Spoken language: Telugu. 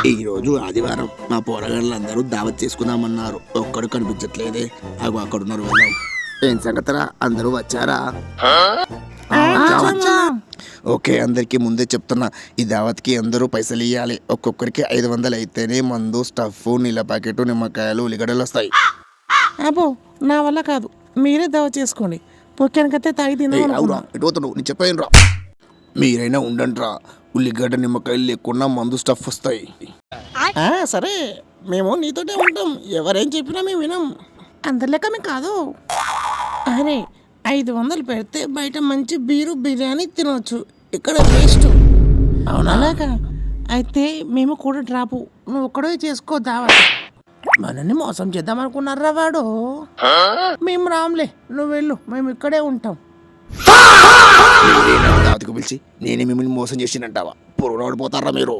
ఈ రోజు ఆదివారం మా పోరగాళ్ళందరూ దావత్ చేసుకుందామన్నారు. ఒక్కడు కనిపించట్లేదే. అగో అక్కడ ఉన్నారు, వెళ్దాం. ఏం సంగతరా, అందరూ వచ్చారా? ఓకే, అందరికి ముందే చెప్తున్నా, ఈ దావత్కి అందరూ పైసలు ఇవ్వాలి. ఒక్కొక్కరికి 500 అయితేనే మందు, స్టఫ్, నీళ్ళ ప్యాకెట్, నిమ్మకాయలు, ఉల్లిగడ్డలు వస్తాయి. అబ్బో, నా వల్ల కాదు, మీరే దావ చేసుకోండి. పొక్కానికైతే తాగి తిందాం. అవునా, ఎటుపోతావు? నేను చెప్పాను రా. మీరైనా ఉండండి రా. ఉల్లిగడ్డ నిమ్మకాయలు లేకుండా మందు, స్టఫ్ వస్తాయి. సరే, మేము నీతోటే ఉంటాం. ఎవరేం చెప్పినా మేము వినం. అందరిలేక మేము కాదు. అరే, 500 పెడితే బయట మంచి బీరు, బిర్యానీ తినవచ్చు. ఇక్కడ వేస్ట్. అవునా? అలాగా అయితే మేము కూడా డ్రాపు. నువ్వు ఒక్కడే చేసుకో దావా. మనల్ని మోసం చేద్దాం అనుకున్నారా వాడు? మేము రాంలే, నువ్వు వెళ్ళు, మేము ఇక్కడే ఉంటాం. దావతికి పిలిచి నేనే మిమ్మల్ని మోసం చేసినంటావా? పొరుగున పడిపోతారా మీరు?